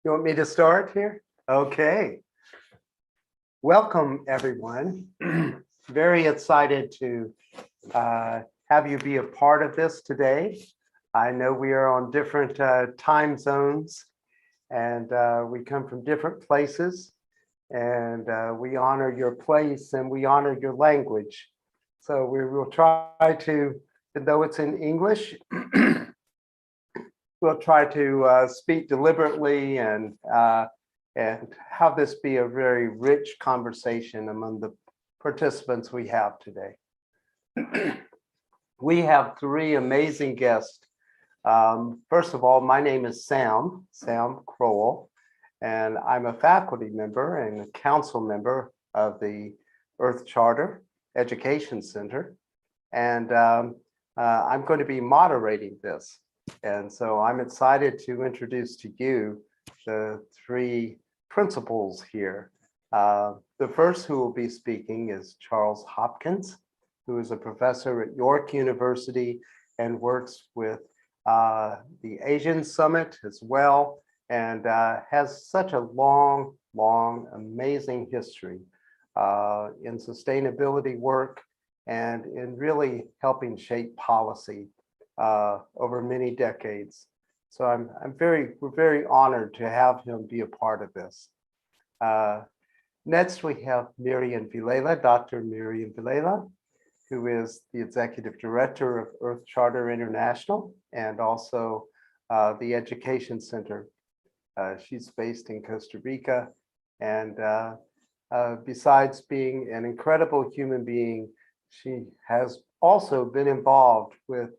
You want me to start here? Okay. Welcome, everyone. Very excited to have you be a part of this today. I know we are on different time zones and we come from different places, and we honor your place and we honor your language. So we will try to, though it's in English, we'll try to speak deliberately and have this be a very rich conversation among the participants we have today. We have three amazing guests. First of all, my name is Sam Crowell, and I'm a faculty member and a council member of the Earth Charter Education Center. And I'm going to be moderating this. And so I'm excited to introduce to you the three principals here. The first who will be speaking is Charles Hopkins, who is a professor at York University and works with the Asian Summit as well, and has such a long, amazing history in sustainability work and in really helping shape policy over many decades. So we're very honored to have him be a part of this. Next, we have Mirian Vilela, Dr. Mirian Vilela, who is the Executive Director of Earth Charter International and also the Education Center. She's based in Costa Rica, and besides being an incredible human being, she has also been involved with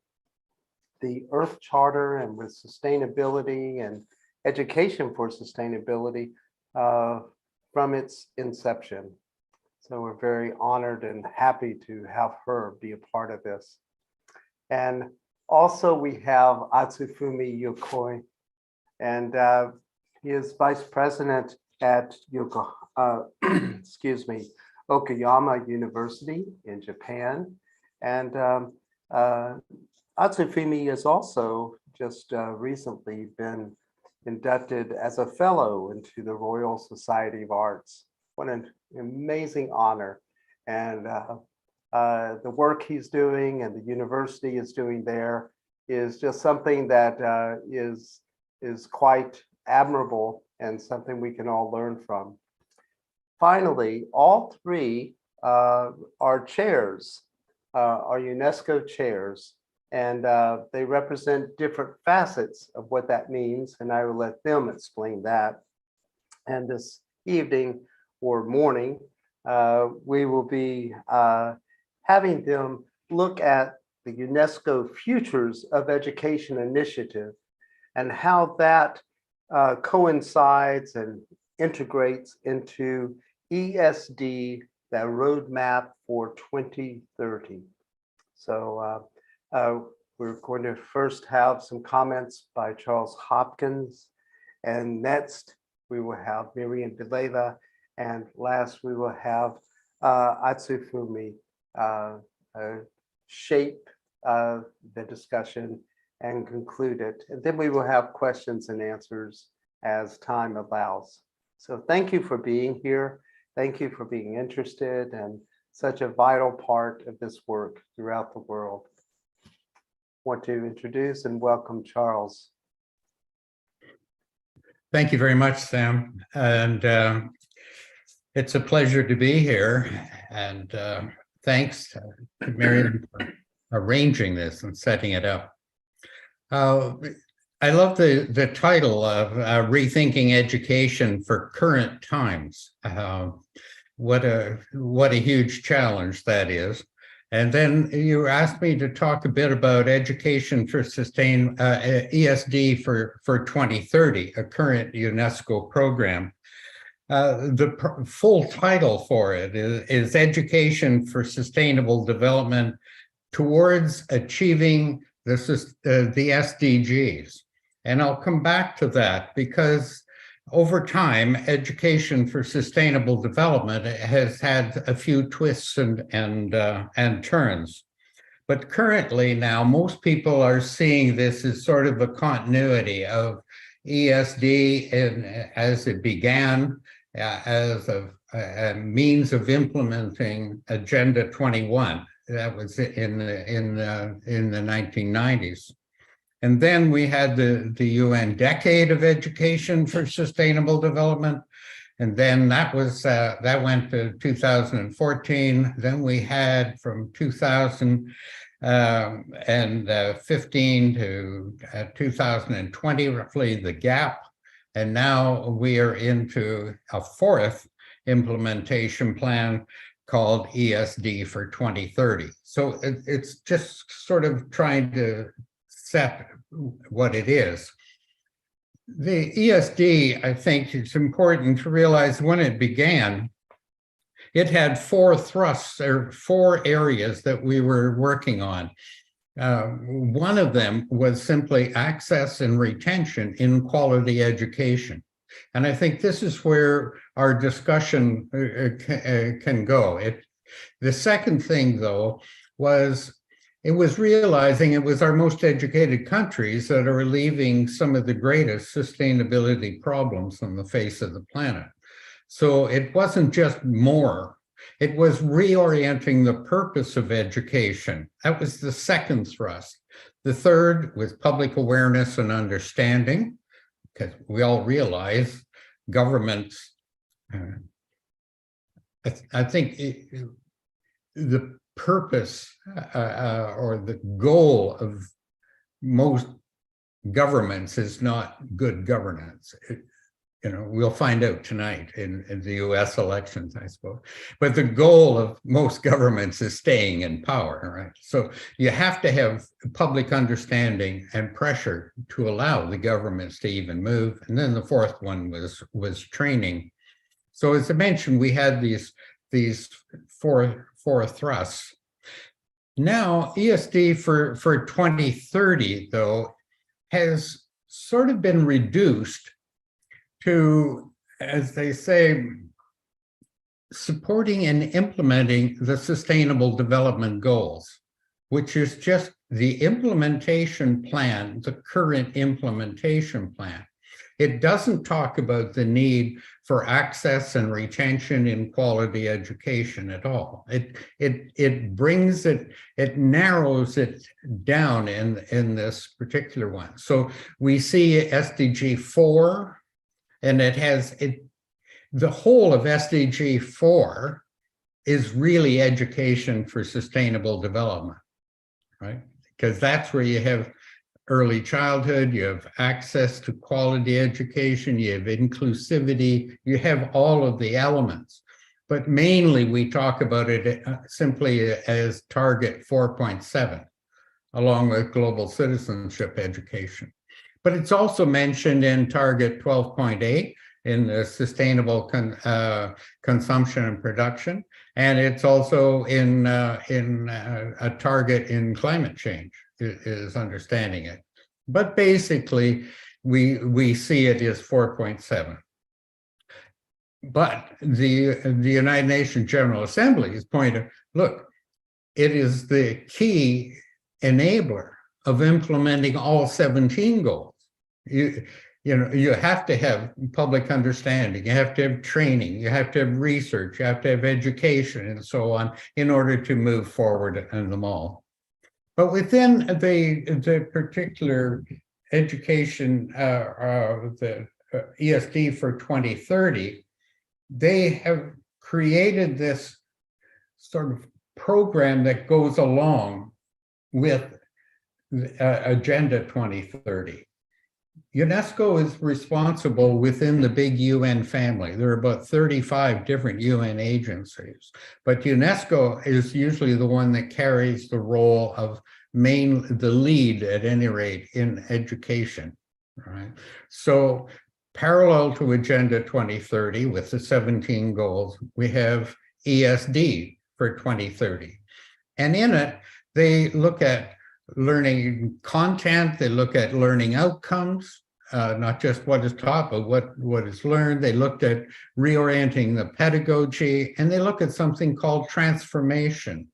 the Earth Charter and with sustainability and education for sustainability from its inception. So we're very honored and happy to have her be a part of this. And also we have Atsufumi Yokoi, and he is Vice President at Okayama University in Japan. And Atsufumi has also just recently been inducted as a fellow into the Royal Society of Arts. What an amazing honor. And the work he's doing and the university is doing there is just something that is quite admirable and something we can all learn from. Finally, all three are chairs, are UNESCO chairs. And they represent different facets of what that means, and I will let them explain that. And this evening or morning, we will be having them look at the UNESCO Futures of Education Initiative and how that coincides and integrates into ESD, that roadmap for 2030. So we're going to first have some comments by Charles Hopkins, and next we will have Mirian Vilela, and last we will have Atsufumi shape the discussion and conclude it. And then we will have questions and answers as time allows. So thank you for being here. Thank you for being interested and such a vital part of this work throughout the world. Want to introduce and welcome Charles. Thank you very much, Sam. And it's a pleasure to be here. And thanks to Miriam for arranging this and setting it up. I love the title of Rethinking Education for Current Times. What a huge challenge that is. And then you asked me to talk a bit about education for ESD for 2030, a current UNESCO program. The full title for it is Education for Sustainable Development Towards Achieving the SDGs. And I'll come back to that because over time, education for sustainable development has had a few twists and turns. But currently now, most people are seeing this as sort of a continuity of ESD, as it began as a means of implementing Agenda 21. That was in the 1990s. And then we had the UN Decade of Education for Sustainable Development. And then that went to 2014. Then we had from 2015 to 2020, roughly, the gap. And now we are into a fourth implementation plan called ESD for 2030. So it's just sort of trying to set what it is. The ESD, I think it's important to realize when it began, it had four thrusts or four areas that we were working on. One of them was simply access and retention in quality education. And I think this is where our discussion can go. The second thing, though, was it was realizing it was our most educated countries that are relieving some of the greatest sustainability problems on the face of the planet. So it wasn't just more, it was reorienting the purpose of education. That was the second thrust. The third was public awareness and understanding, because we all realize governments, I think the purpose or the goal of most governments is not good governance. We'll find out tonight in the US elections, I suppose. But the goal of most governments is staying in power, right? So you have to have public understanding and pressure to allow the governments to even move. And then the fourth one was training. So as I mentioned, we had these four thrusts. Now, ESD for 2030, though, has sort of been reduced to, as they say, supporting and implementing the Sustainable Development Goals, which is just the implementation plan, the current implementation plan. It doesn't talk about the need for access and retention in quality education at all. It brings it, it narrows it down in this particular one. So we see SDG 4, and the whole of SDG 4 is really education for sustainable development, right? Because that's where you have early childhood, you have access to quality education, you have inclusivity, you have all of the elements. But mainly we talk about it simply as target 4.7, along with global citizenship education. But it's also mentioned in target 12.8 in the sustainable consumption and production, and it's also in a target in climate change. Is understanding it. But basically, we see it as 4.7. But the United Nations General Assembly is pointing, look, it is the key enabler of implementing all 17 goals. You have to have public understanding, you have to have training, you have to have research, you have to have education, and so on, in order to move forward in them all. But within the particular education, the ESD for 2030, they have created this sort of program that goes along with Agenda 2030. UNESCO is responsible within the big UN family. There are about 35 different UN agencies, but UNESCO is usually the one that carries the role of the lead at any rate in education, right? So parallel to Agenda 2030 with the 17 goals, we have ESD for 2030. And in it, they look at learning content, they look at learning outcomes, not just what is taught, but what is learned. They looked at reorienting the pedagogy, and they look at something called transformation.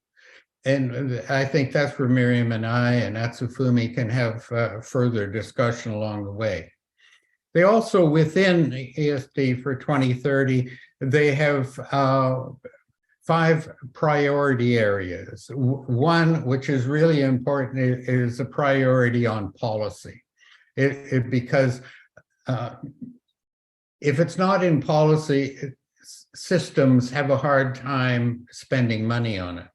And I think that's where Miriam and I and Atsufumi can have further discussion along the way. They also, within ESD for 2030, they have 5 priority areas. One, which is really important, is a priority on policy. Because if it's not in policy, systems have a hard time spending money on it.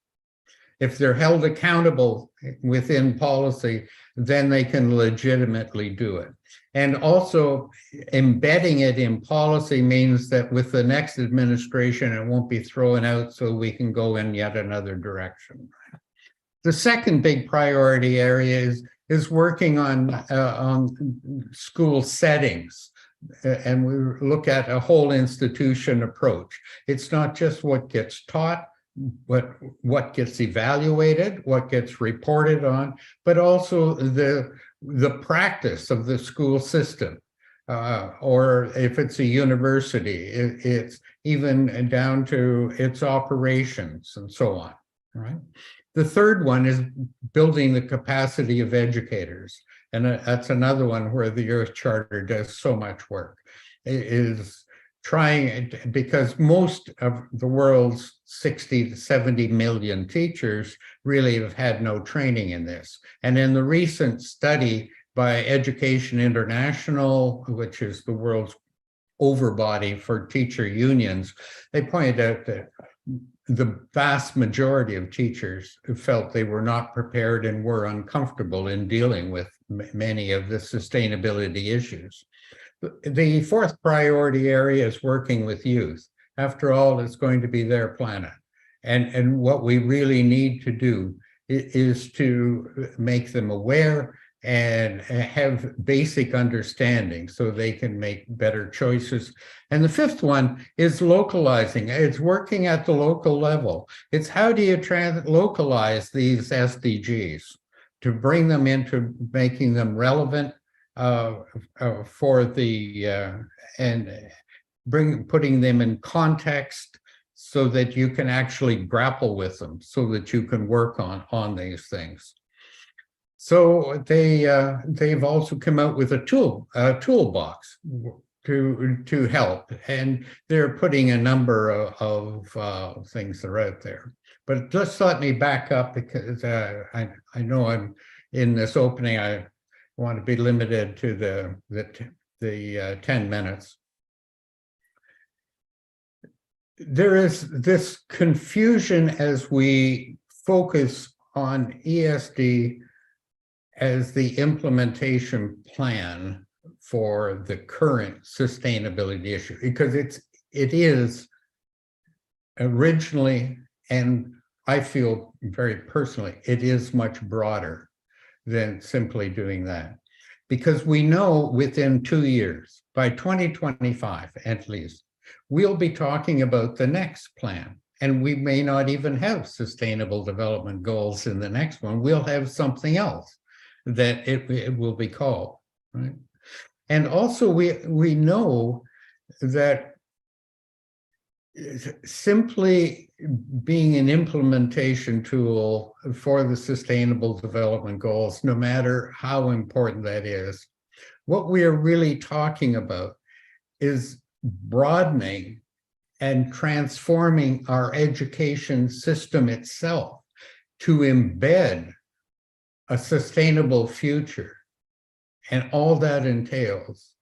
If they're held accountable within policy, then they can legitimately do it. And also embedding it in policy means that with the next administration, it won't be thrown out so we can go in yet another direction. The second big priority area is working on school settings. And we look at a whole institution approach. It's not just what gets taught, but what gets evaluated, what gets reported on, but also the practice of the school system. Or if it's a university, it's even down to its operations and so on, right? The third one is building the capacity of educators. And that's another one where the Earth Charter does so much work. It is trying, because most of the world's 60 to 70 million teachers really have had no training in this. And in the recent study by Education International, which is the world's overbody for teacher unions, they pointed out that the vast majority of teachers felt they were not prepared and were uncomfortable in dealing with many of the sustainability issues. The fourth priority area is working with youth. After all, it's going to be their planet. And what we really need to do is to make them aware and have basic understanding so they can make better choices. And the fifth one is localizing. It's working at the local level. It's how do you localize these SDGs to bring them into making them relevant for the and putting them in context so that you can actually grapple with them, so that you can work on these things. So they've also come out with a toolbox to help, and they're putting a number of things that are out there. But just let me back up, because I know I'm in this opening. I want to be limited to the 10 minutes. There is this confusion as we focus on ESD as the implementation plan for the current sustainability issue, because it is originally, and I feel very personally, it is much broader than simply doing that. Because we know within 2 years, by 2025 at least, we'll be talking about the next plan. And we may not even have sustainable development goals in the next one. We'll have something else that it will be called, right? And also we know that simply being an implementation tool for the sustainable development goals, no matter how important that is, what we are really talking about is broadening and transforming our education system itself to embed a sustainable future. And all that entails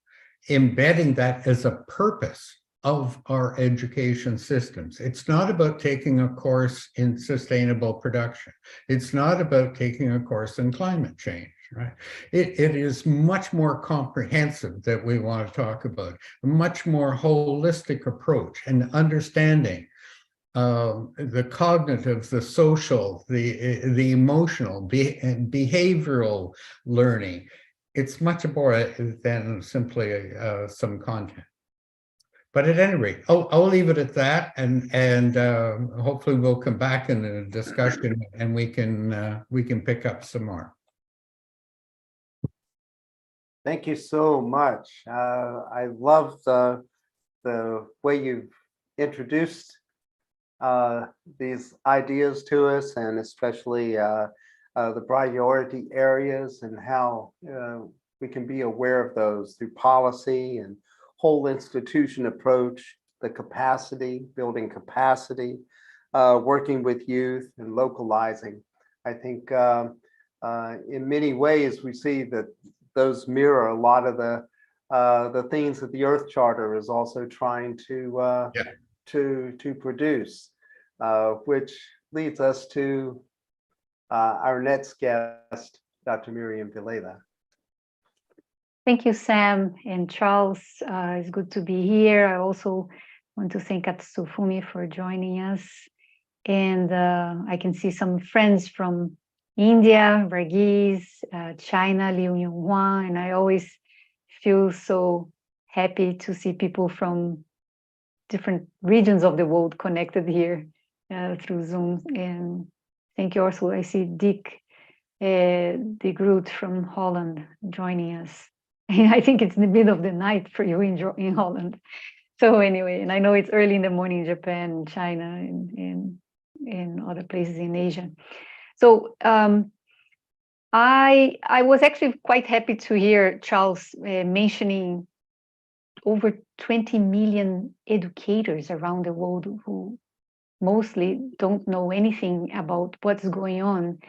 embedding that as a purpose of our education systems. It's not about taking a course in sustainable production. It's not about taking a course in climate change, right? It is much more comprehensive that we want to talk about, a much more holistic approach and understanding the cognitive, the social, the emotional, behavioral learning. It's much more than simply some content. But at any rate, I'll leave it at that, and hopefully we'll come back in a discussion and we can pick up some more. Thank you so much. I love the way you've introduced these ideas to us, and especially the priority areas, and how we can be aware of those through policy and whole institution approach, the capacity, building capacity, working with youth and localizing. I think in many ways we see that those mirror a lot of the things that the Earth Charter is also trying to produce, which leads us to our next guest, Dr. Mirian Vilela. Thank you, Sam and Charles. It's good to be here. I also want to thank Atsufumi for joining us. And I can see some friends from India, Varghese, China, Liu Yonghua, and I always feel so happy to see people from different regions of the world connected here through Zoom. And thank you also. I see Dick de Groot from Holland joining us. And I think it's in the middle of the night for you in Holland. So anyway, and I know it's early in the morning in Japan, China, and other places in Asia. So I was actually quite happy to hear Charles mentioning over 20 million educators around the world who mostly don't know anything about what's going on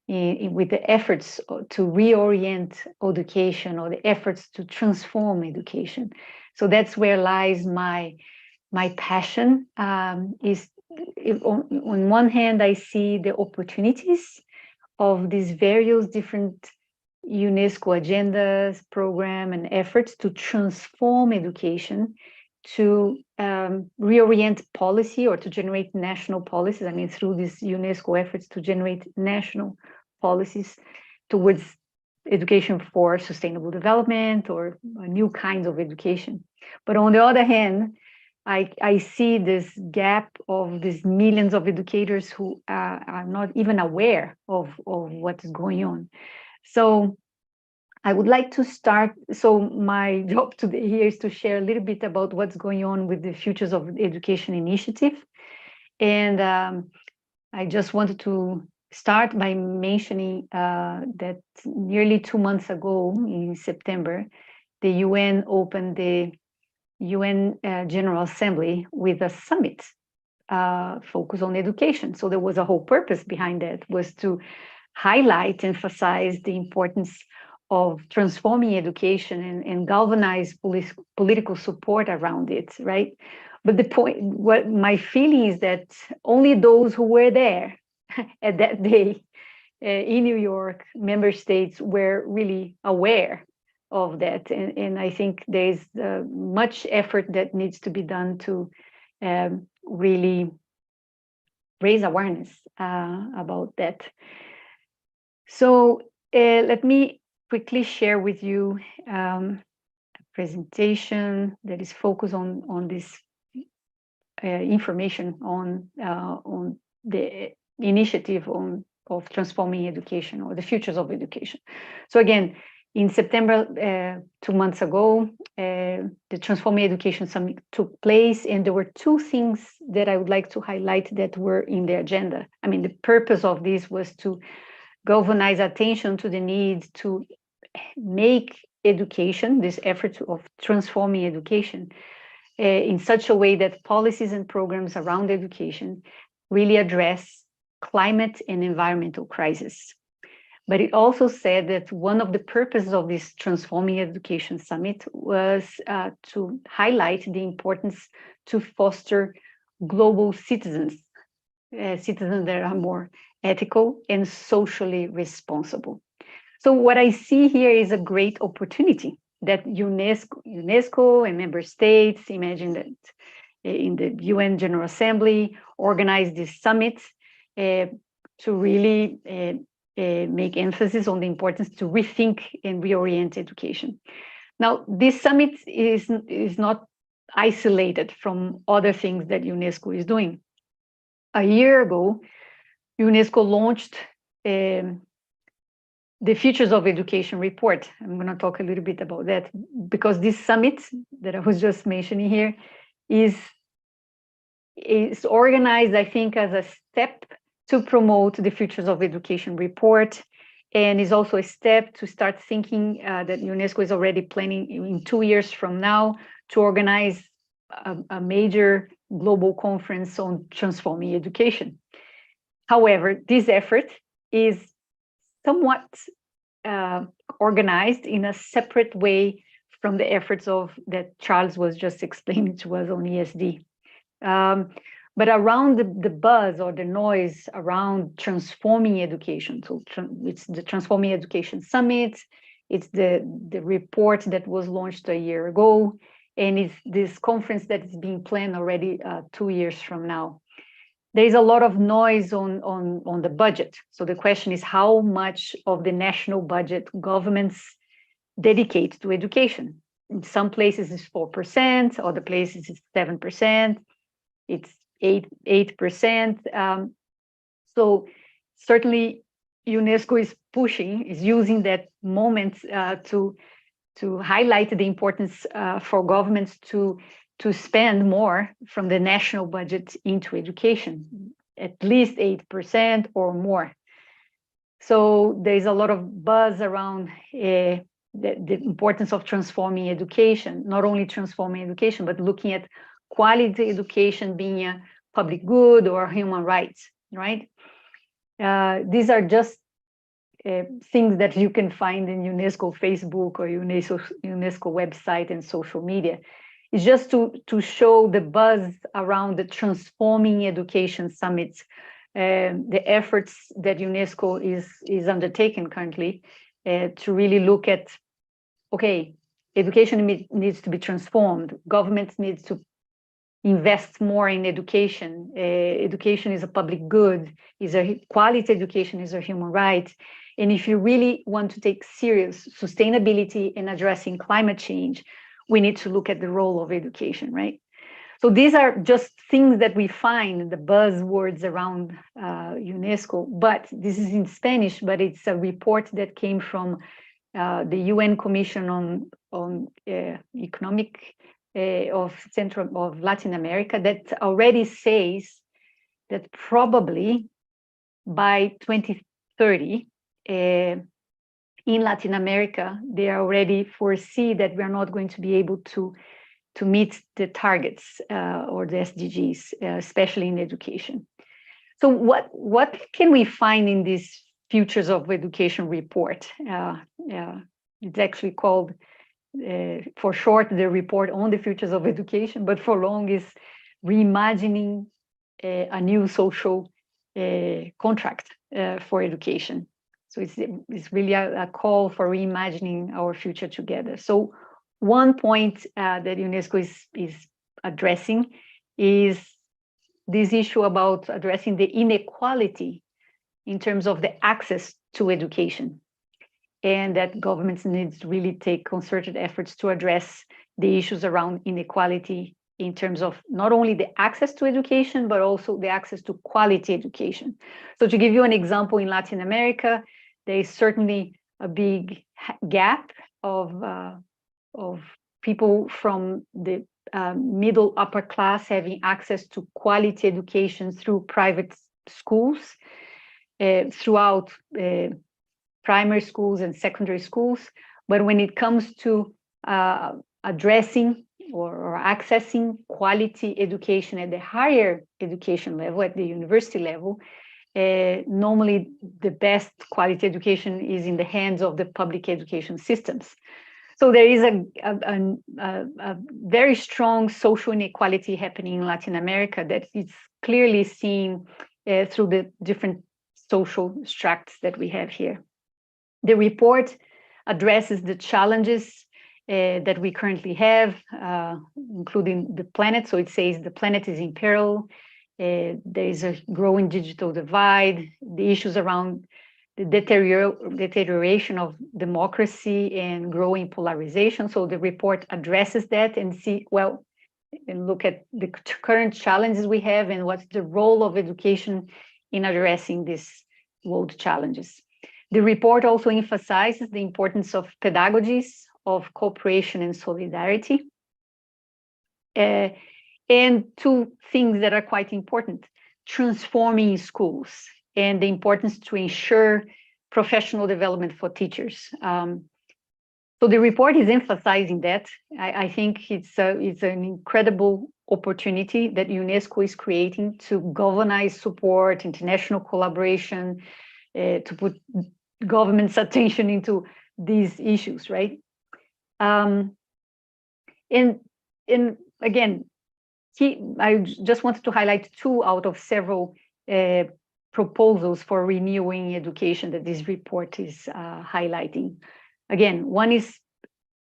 with the efforts to reorient education or the efforts to transform education. So that's where lies my passion. On one hand, I see the opportunities of these various different UNESCO agendas, program, and efforts to transform education, to reorient policy or to generate national policies. I mean, through these UNESCO efforts to generate national policies towards education for sustainable development or new kinds of education. But on the other hand, I see this gap of these millions of educators who are not even aware of what's going on. So I would like to start. So my job today here is to share a little bit about what's going on with the Futures of Education initiative. And I just wanted to start by mentioning that nearly 2 months ago in September, the UN opened the UN General Assembly with a summit focused on education. So there was a whole purpose behind that, was to highlight, emphasize the importance of transforming education and galvanize political support around it, right? But the point, what my feeling is that only those who were there at that day in New York, member states were really aware of that. And I think there's much effort that needs to be done to really raise awareness about that. So let me quickly share with you a presentation that is focused on this information on the initiative of transforming education, or the futures of education. So again, in September, 2 months ago, the Transforming Education Summit took place, and there were two things that I would like to highlight that were in the agenda. I mean, the purpose of this was to galvanize attention to the need to make education, this effort of transforming education, in such a way that policies and programs around education really address climate and environmental crisis. But it also said that one of the purposes of this Transforming Education Summit was to highlight the importance to foster global citizens, citizens that are more ethical and socially responsible. So what I see here is a great opportunity that UNESCO and member states, imagine that in the UN General Assembly, organize this summit to really make emphasis on the importance to rethink and reorient education. Now, this summit is not isolated from other things that UNESCO is doing. A year ago, UNESCO launched the Futures of Education report. I'm going to talk a little bit about that, because this summit that I was just mentioning here is organized, I think, as a step to promote the Futures of Education report and is also a step to start thinking that UNESCO is already planning in 2 years from now to organize a major global conference on transforming education. However, this effort is somewhat organized in a separate way from the efforts that Charles was just explaining to us on ESD. But around the buzz or the noise around transforming education, so it's the Transforming Education Summit, it's the report that was launched a year ago, and it's this conference that is being planned already 2 years from now. There is a lot of noise on the budget. So the question is, how much of the national budget governments dedicate to education? In some places it's 4%, other places it's 7%, it's 8%. So certainly UNESCO is using that moment to highlight the importance for governments to spend more from the national budget into education, at least 8% or more. So there's a lot of buzz around the importance of transforming education, not only transforming education, but looking at quality education being a public good or human rights, right? These are just things that you can find in UNESCO Facebook or UNESCO website and social media. It's just to show the buzz around the Transforming Education Summits, the efforts that UNESCO is undertaking currently to really look at, okay, education needs to be transformed. Governments need to invest more in education. Education is a public good, quality education is a human right. And if you really want to take serious sustainability in addressing climate change, we need to look at the role of education, right? So these are just things that we find, the buzzwords around UNESCO, but this is in Spanish, but it's a report that came from the UN Commission on Economic of Latin America that already says that probably by 2030, in Latin America, they already foresee that we are not going to be able to meet the targets or the SDGs, especially in education. So what can we find in this Futures of Education report? It's actually called, for short, the report on the futures of education, but for long is reimagining a new social contract for education. So it's really a call for reimagining our future together. So one point that UNESCO is addressing is this issue about addressing the inequality in terms of the access to education, and that governments need to really take concerted efforts to address the issues around inequality in terms of not only the access to education, but also the access to quality education. So to give you an example, in Latin America, there is certainly a big gap of people from the middle upper class having access to quality education through private schools throughout primary schools and secondary schools. But when it comes to addressing or accessing quality education at the higher education level, at the university level, normally the best quality education is in the hands of the public education systems. So there is a very strong social inequality happening in Latin America that is clearly seen through the different social structures that we have here. The report addresses the challenges that we currently have, including the planet. So it says the planet is in peril. There is a growing digital divide, the issues around the deterioration of democracy and growing polarization. So the report addresses that and look at the current challenges we have and what's the role of education in addressing these world challenges. The report also emphasizes the importance of pedagogies of cooperation and solidarity. And two things that are quite important: transforming schools and the importance to ensure professional development for teachers. So the report is emphasizing that. I think it's an incredible opportunity that UNESCO is creating to galvanize support, international collaboration, to put government's attention into these issues, right? And again, I just wanted to highlight 2 out of several proposals for renewing education that this report is highlighting. Again, one is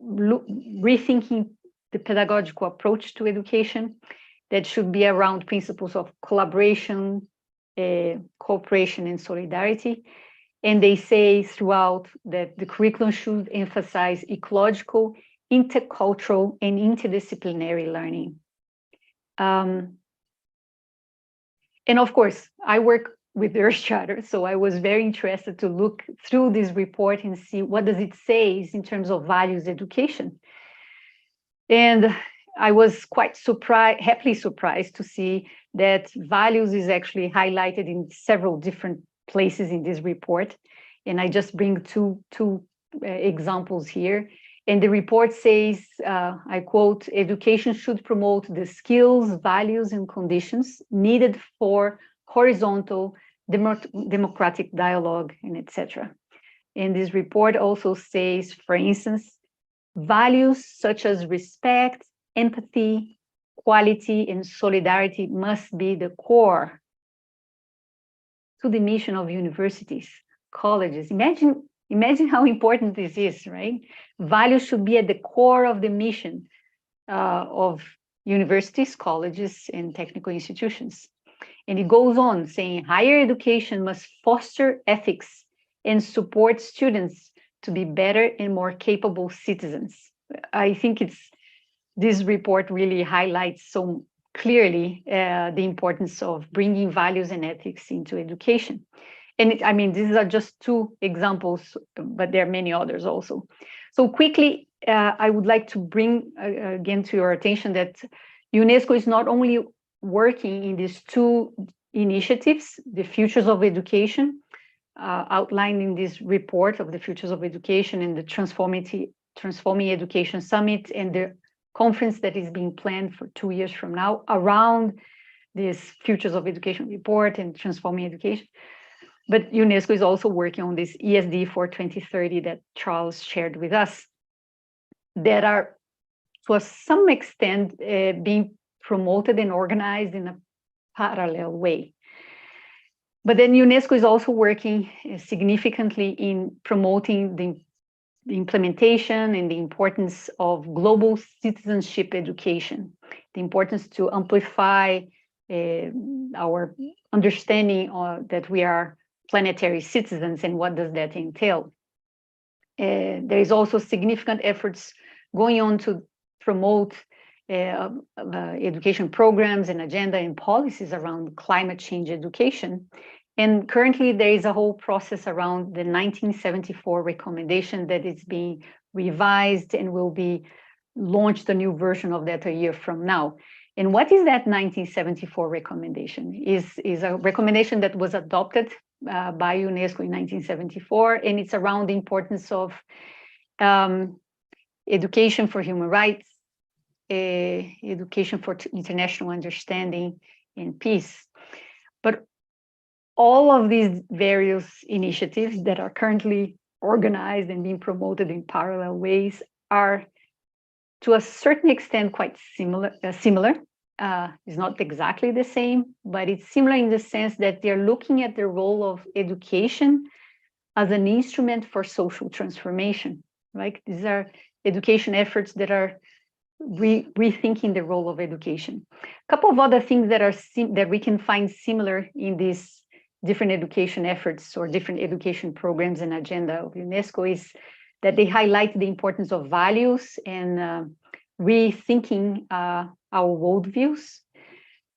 rethinking the pedagogical approach to education that should be around principles of collaboration, cooperation, and solidarity. And they say throughout that the curriculum should emphasize ecological, intercultural, and interdisciplinary learning. And of course, I work with the Earth Charter, so I was very interested to look through this report and see what does it say in terms of values education. And I was quite happily surprised to see that values is actually highlighted in several different places in this report. And I just bring two examples here. And the report says, I quote, education should promote the skills, values, and conditions needed for horizontal democratic dialogue, and etc. And this report also says, for instance, values such as respect, empathy, quality, and solidarity must be the core to the mission of universities, colleges. Imagine how important this is, right? Values should be at the core of the mission of universities, colleges, and technical institutions. And it goes on saying higher education must foster ethics and support students to be better and more capable citizens. I think this report really highlights so clearly the importance of bringing values and ethics into education. And I mean, these are just 2 examples, but there are many others also. So quickly, I would like to bring again to your attention that UNESCO is not only working in these 2 initiatives, the Futures of Education, outlined in this report of the Futures of Education and the Transforming Education Summit and the conference that is being planned for 2 years from now around this Futures of Education report and Transforming Education. But UNESCO is also working on this ESD for 2030 that Charles shared with us, that are, to some extent, being promoted and organized in a parallel way. But then UNESCO is also working significantly in promoting the implementation and the importance of global citizenship education, the importance to amplify our understanding that we are planetary citizens and what does that entail. There is also significant efforts going on to promote education programs and agenda and policies around climate change education. And currently there is a whole process around the 1974 recommendation that is being revised and will be launched, a new version of that a year from now. And what is that 1974 recommendation? Is a recommendation that was adopted by UNESCO in 1974, and it's around the importance of education for human rights, education for international understanding and peace. But all of these various initiatives that are currently organized and being promoted in parallel ways are, to a certain extent, quite similar. It's not exactly the same, but it's similar in the sense that they're looking at the role of education as an instrument for social transformation. Right? These are education efforts that are rethinking the role of education. A couple of other things that we can find similar in these different education efforts or different education programs and agenda of UNESCO is that they highlight the importance of values and rethinking our worldviews.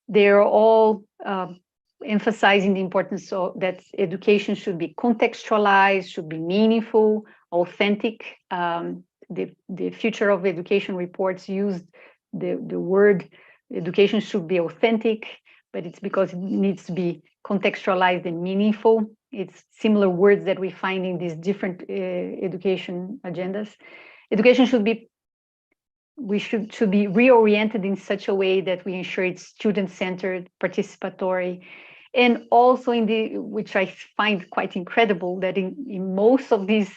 They're all emphasizing the importance of that education should be contextualized, should be meaningful, authentic. The Future of Education reports used the word education should be authentic, but it's because it needs to be contextualized and meaningful. It's similar words that we find in these different education agendas. Education should be reoriented in such a way that we ensure it's student-centered, participatory, and also which I find quite incredible, that in most of these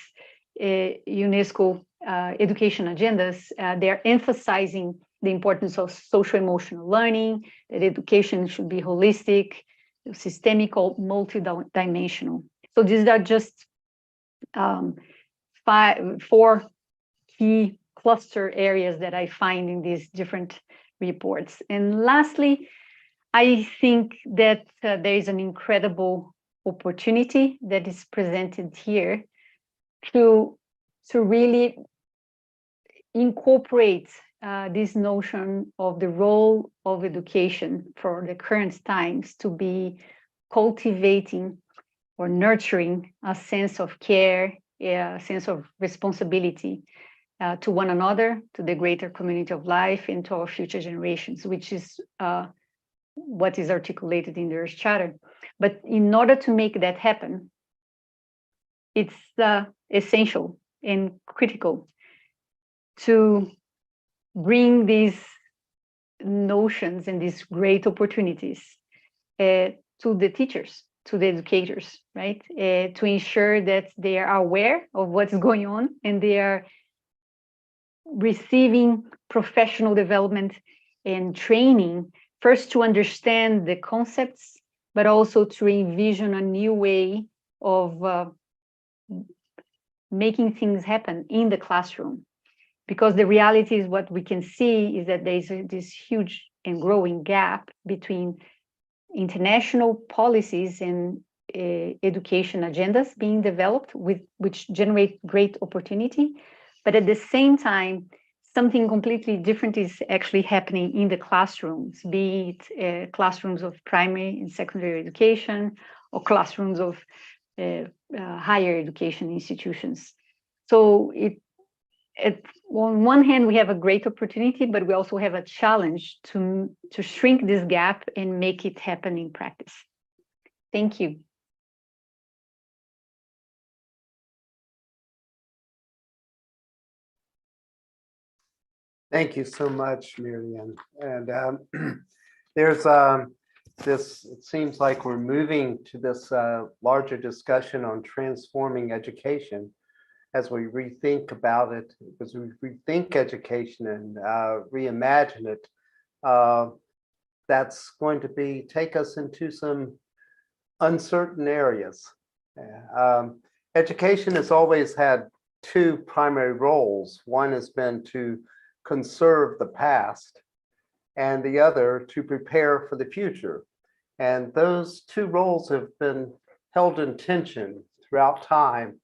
UNESCO education agendas, they're emphasizing the importance of social-emotional learning, that education should be holistic, systemic, or multidimensional. So these are just 4 key cluster areas that I find in these different reports. And lastly, I think that there is an incredible opportunity that is presented here to really incorporate this notion of the role of education for the current times to be cultivating or nurturing a sense of care, a sense of responsibility to one another, to the greater community of life, and to our future generations, which is what is articulated in the Earth Charter. But in order to make that happen, it's essential and critical to bring these notions and these great opportunities to the teachers, to the educators, right? To ensure that they are aware of what's going on and they are receiving professional development and training, first to understand the concepts, but also to envision a new way of making things happen in the classroom. Because the reality is, what we can see is that there's this huge and growing gap between international policies and education agendas being developed, which generate great opportunity. But at the same time, something completely different is actually happening in the classrooms, be it classrooms of primary and secondary education or classrooms of higher education institutions. So on one hand, we have a great opportunity, but we also have a challenge to shrink this gap and make it happen in practice. Thank you. Thank you so much, Mirian. And there's it seems like we're moving to this larger discussion on transforming education as we rethink about it, as we rethink education and reimagine it. That's going to take us into some uncertain areas. Education has always had 2 primary roles. One has been to conserve the past, and the other to prepare for the future. And those 2 roles have been held in tension throughout time.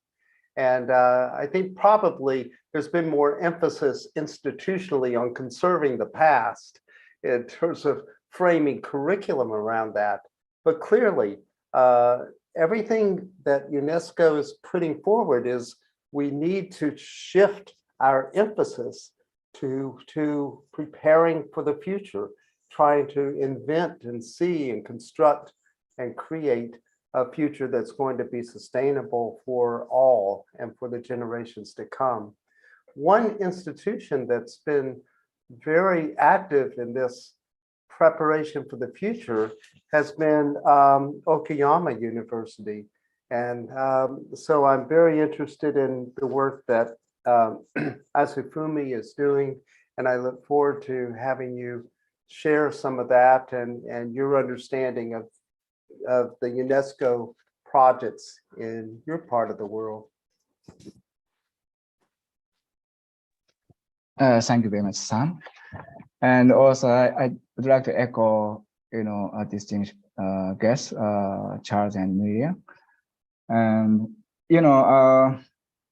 And I think probably there's been more emphasis institutionally on conserving the past in terms of framing curriculum around that. But clearly, everything that UNESCO is putting forward is we need to shift our emphasis to preparing for the future, trying to invent and see and construct and create a future that's going to be sustainable for all and for the generations to come. One institution that's been very active in this preparation for the future has been Okayama University. And so I'm very interested in the work that Atsufumi is doing, and I look forward to having you share some of that and your understanding of the UNESCO projects in your part of the world. Thank you very much, Sam. And also, I would like to echo, a distinguished guests, Charles and Miriam. And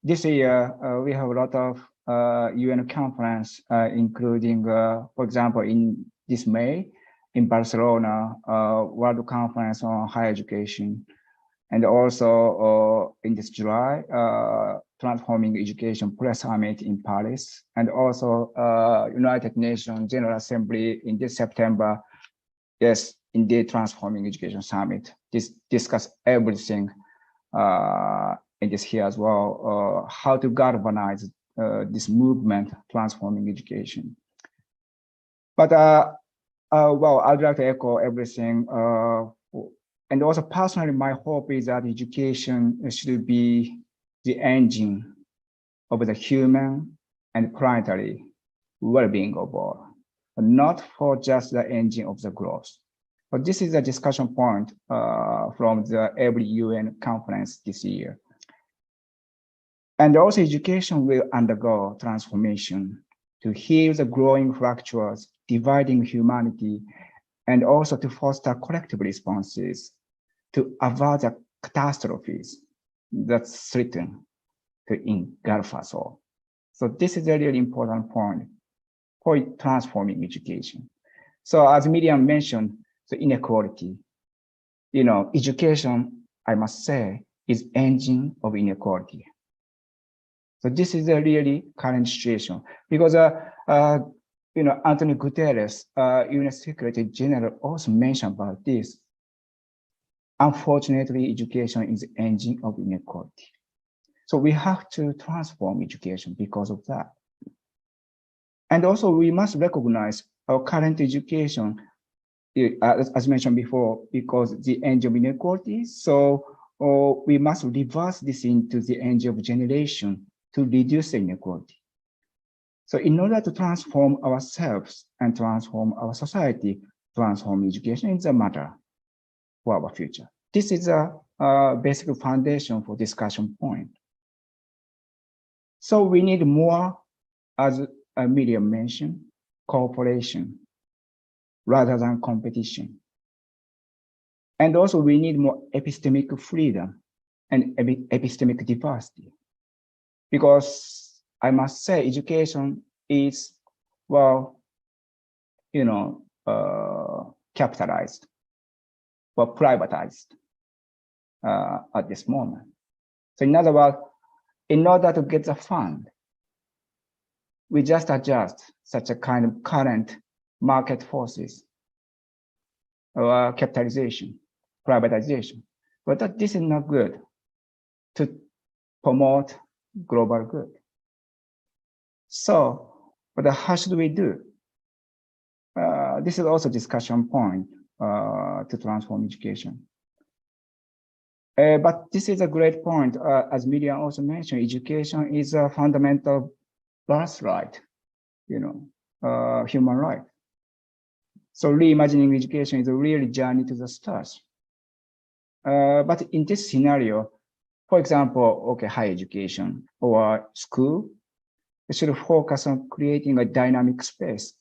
this year, we have a lot of UN conference, including, for example, in this May, in Barcelona, World Conference on Higher Education. And also in this July, Transforming Education Press Summit in Paris. And also United Nations General Assembly in this September, yes, indeed, Transforming Education Summit. This discuss everything in this here as well, how to galvanize this movement transforming education. But well, I'd like to echo everything. And also personally, my hope is that education should be the engine of the human and planetary well-being of all, not for just the engine of the growth. But this is a discussion point from the every UN conference this year. And also education will undergo transformation to heal the growing fractures dividing humanity, and also to foster collective responses to avert the catastrophes that threaten to engulf us all. So this is a really important point for transforming education. So as Miriam mentioned, the inequality, education, I must say, is engine of inequality. So this is a really current situation because, Antonio Guterres, UN Secretary General, also mentioned about this. Unfortunately, education is the engine of inequality. So we have to transform education because of that. And also we must recognize our current education, as mentioned before, because the engine of inequality. So we must reverse this into the engine of generation to reduce inequality. So in order to transform ourselves and transform our society, transform education is a matter for our future. This is a basic foundation for discussion point. So we need more, as Miriam mentioned, cooperation rather than competition. And also we need more epistemic freedom and epistemic diversity. Because I must say education is, well, capitalized or privatized at this moment. So in other words, in order to get the fund, we just adjust such a kind of current market forces or capitalization, privatization. But this is not good to promote global good. So, but how should we do? This is also a discussion point to transform education. But this is a great point, as Miriam also mentioned, education is a fundamental birthright, human right. So reimagining education is a real journey to the stars. But in this scenario, for example, higher education or school, we should focus on creating a dynamic space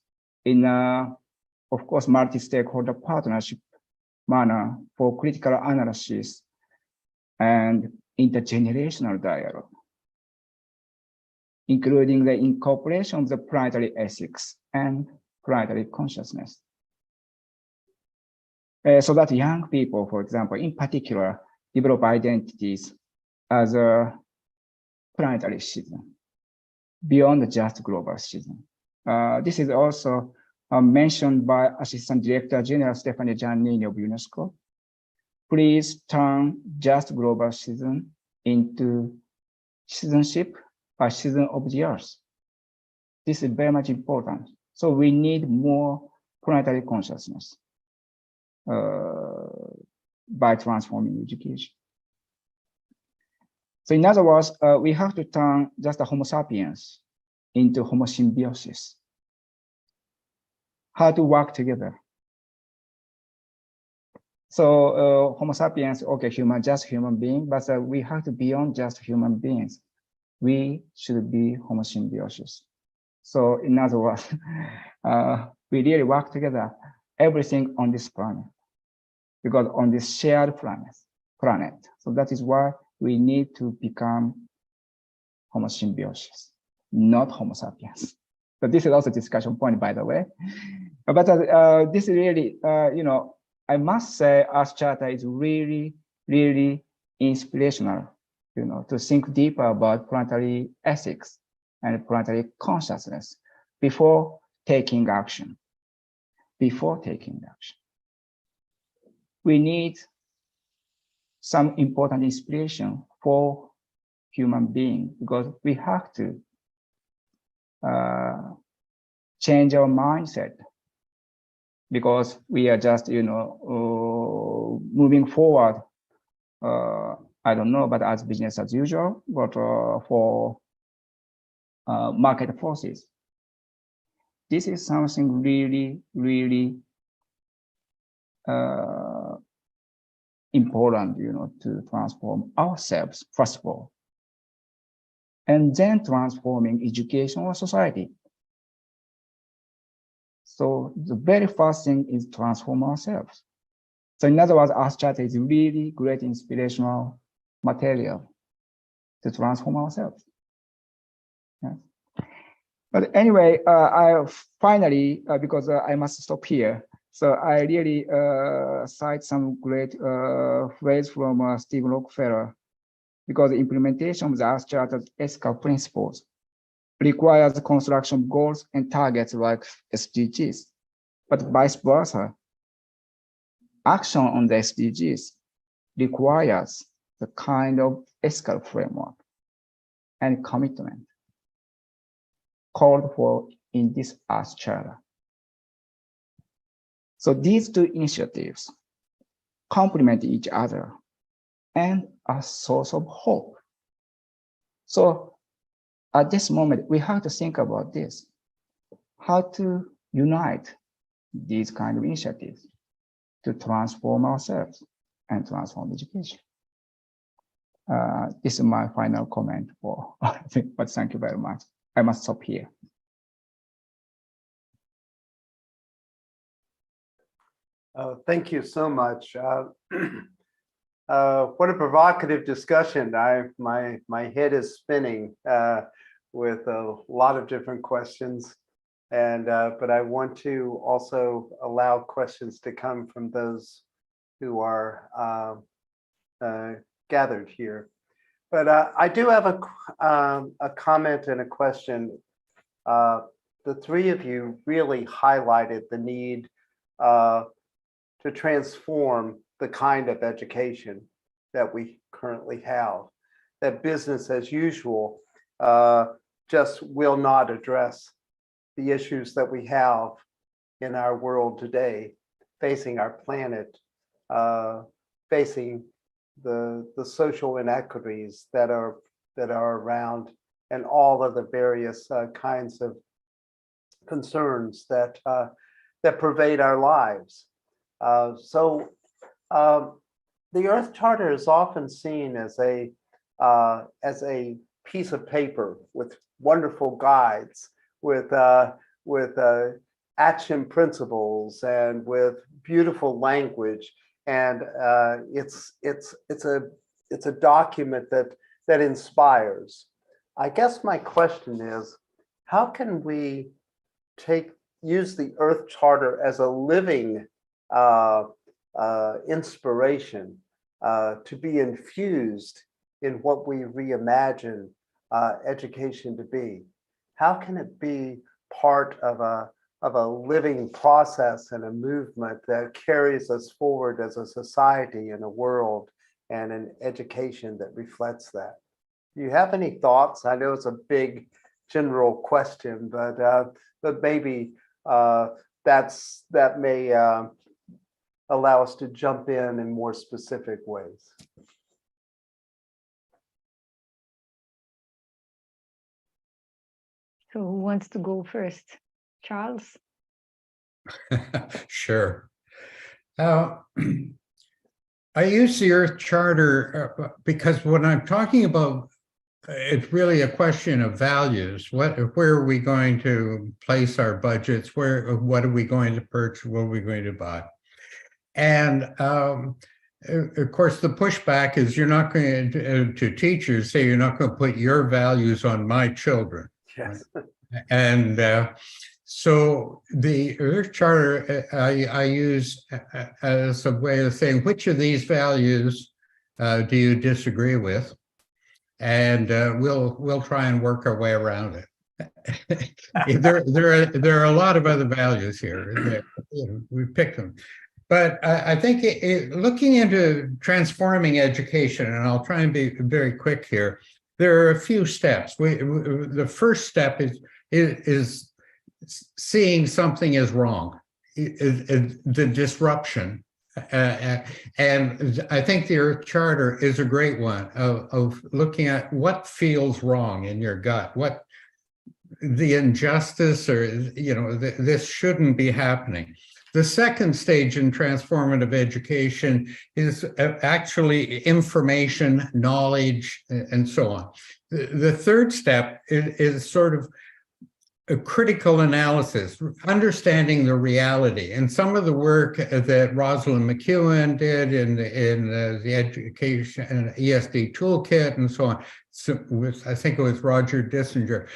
in, of course, multi-stakeholder partnership manner for critical analysis and intergenerational dialogue, including the incorporation of the planetary ethics and planetary consciousness. So that young people, for example, in particular, develop identities as a planetary citizen, beyond just global citizen. This is also mentioned by Assistant Director General Stefania Giannini of UNESCO. Please turn just global citizen into citizenship by citizen of the earth. This is very much important. So we need more planetary consciousness by transforming education. So in other words, we have to turn just a Homo sapiens into Homo symbiosis. How to work together. So Homo sapiens, just human being, but we have to beyond just human beings. We should be Homo symbiosis. So in other words, we really work together, everything on this planet, because on this shared planet. So that is why we need to become Homo symbiosis, not Homo sapiens. But this is also a discussion point, by the way. But this is really, I must say, Earth Charter is really, really inspirational, to think deeper about planetary ethics and planetary consciousness before taking action. We need some important inspiration for human being, because we have to change our mindset, because we are just, moving forward. I don't know, but as business as usual, but for market forces. This is something really, really important, to transform ourselves, first of all, and then transforming education or society. So the very first thing is transform ourselves. So in other words, Earth Charter is really great inspirational material to transform ourselves. Yeah. But anyway, I finally, because I must stop here, so I really cite some great phrase from Stephen Rockefeller, because the implementation of the Earth Charter's ethical principles requires the construction of goals and targets like SDGs, but vice versa. Action on the SDGs requires the kind of ethical framework and commitment called for in this Earth Charter. So these two initiatives complement each other and are a source of hope. So at this moment, we have to think about this, how to unite these kind of initiatives to transform ourselves and transform education. This is my final comment for, but thank you very much. I must stop here. Thank you so much. What a provocative discussion. My head is spinning with a lot of different questions, and but I want to also allow questions to come from those who are gathered here. But I do have a comment and a question. The three of you really highlighted the need to transform the kind of education that we currently have, that business as usual just will not address the issues that we have in our world today, facing our planet, facing the social inequities that are around, and all of the various kinds of concerns that pervade our lives. So the Earth Charter is often seen as a piece of paper with wonderful guides, with action principles, and with beautiful language, and it's a document that inspires. I guess my question is, how can we use the Earth Charter as a living inspiration to be infused in what we reimagine education to be? How can it be part of a living process and a movement that carries us forward as a society and a world and an education that reflects that? Do you have any thoughts? I know it's a big general question, but maybe that may allow us to jump in more specific ways. So who wants to go first? Charles? Sure. I use the Earth Charter because when I'm talking about, it's really a question of values. Where are we going to place our budgets? What are we going to purchase? What are we going to buy? And of course, the pushback is you're not going to teachers say you're not going to put your values on my children. Yes. Right? And so the Earth Charter I use as a way of saying which of these values do you disagree with, and we'll try and work our way around it. There are a lot of other values here. We picked them. But I think looking into transforming education, and I'll try and be very quick here, there are a few steps. The first step is seeing something is wrong, the disruption. And I think the Earth Charter is a great one of looking at what feels wrong in your gut, what the injustice, or, you know, this shouldn't be happening. The second stage in transformative education is actually information, knowledge, and so on. The third step is sort of a critical analysis, understanding the reality. And some of the work that Rosalind McEwen did in the education ESD toolkit and so on, I think it was Roger Dissinger,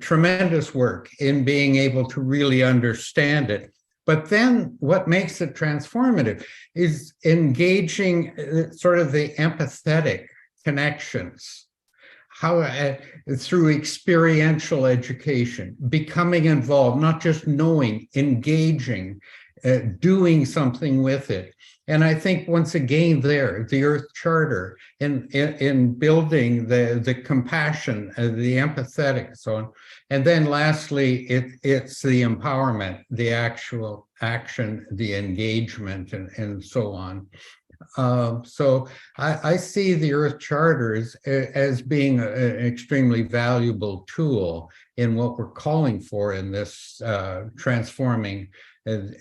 tremendous work in being able to really understand it. But then what makes it transformative is engaging sort of the empathetic connections, how through experiential education, becoming involved, not just knowing, engaging, doing something with it. And I think once again there, the Earth Charter in building the compassion, the empathetic, so on. And then lastly, it's the empowerment, the actual action, the engagement, and so on. So I see the Earth Charter as being an extremely valuable tool in what we're calling for in this transforming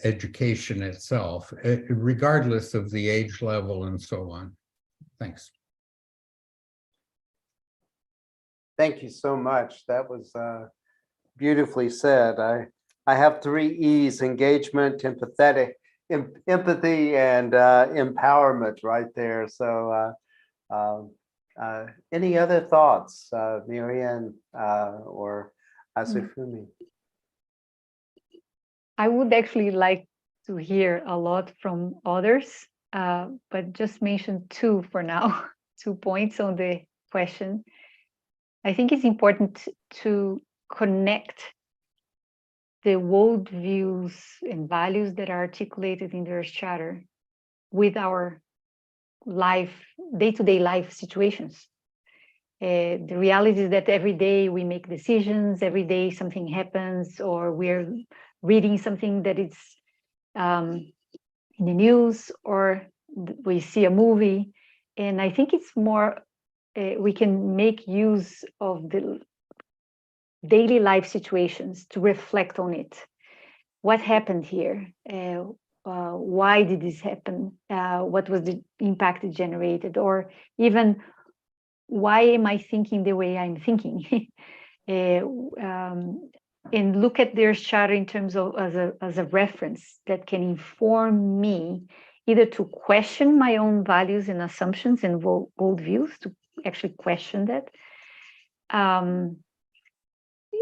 education itself, regardless of the age level and so on. Thanks. Thank you so much. That was beautifully said. I have 3 E's: engagement, empathy, and empowerment right there. So any other thoughts, Mirian or Atsufumi? I would actually like to hear a lot from others, but just mention 2 for now, 2 points on the question. I think it's important to connect the worldviews and values that are articulated in the Earth Charter with our day-to-day life situations. The reality is that every day we make decisions, every day something happens, or we're reading something that is in the news, or we see a movie. And I think it's more, we can make use of the daily life situations to reflect on it. What happened here? Why did this happen? What was the impact it generated? Or even, why am I thinking the way I'm thinking? And look at their charter in terms of as a reference that can inform me either to question my own values and assumptions and worldviews, to actually question that,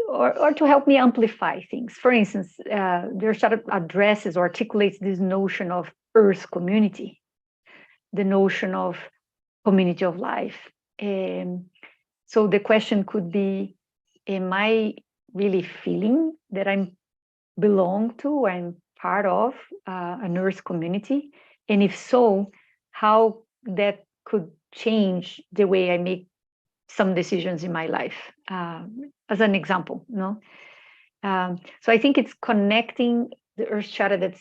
or to help me amplify things. For instance, their charter addresses or articulates this notion of Earth community, the notion of community of life. So the question could be, am I really feeling that I'm belong to, or I'm part of an Earth community? And if so, how that could change the way I make some decisions in my life, as an example, no? So I think it's connecting the Earth Charter that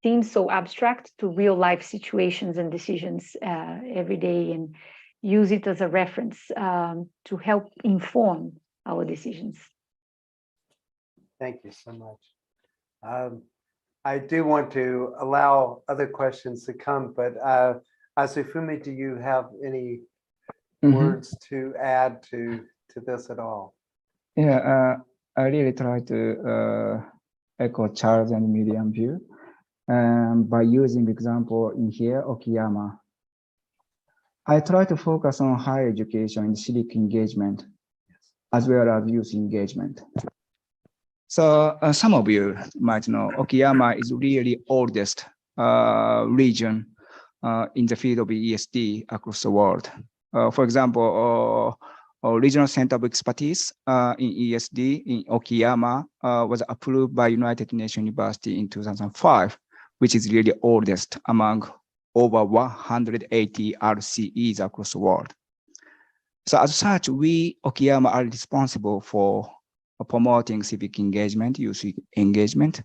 seems so abstract to real life situations and decisions every day, and use it as a reference to help inform our decisions. Thank you so much. I do want to allow other questions to come, but Atsufumi, do you have any words to add to this at all? Yeah, I really try to echo Charles and Miriam's view by using example in here, Okayama. I try to focus on higher education and civic engagement, as well as youth engagement. So some of you might know Okayama is really oldest region in the field of ESD across the world. For example, regional center of expertise in ESD in Okayama was approved by United Nations University in 2005, which is really oldest among over 180 RCEs across the world. So as such, we, Okayama, are responsible for promoting civic engagement, youth engagement,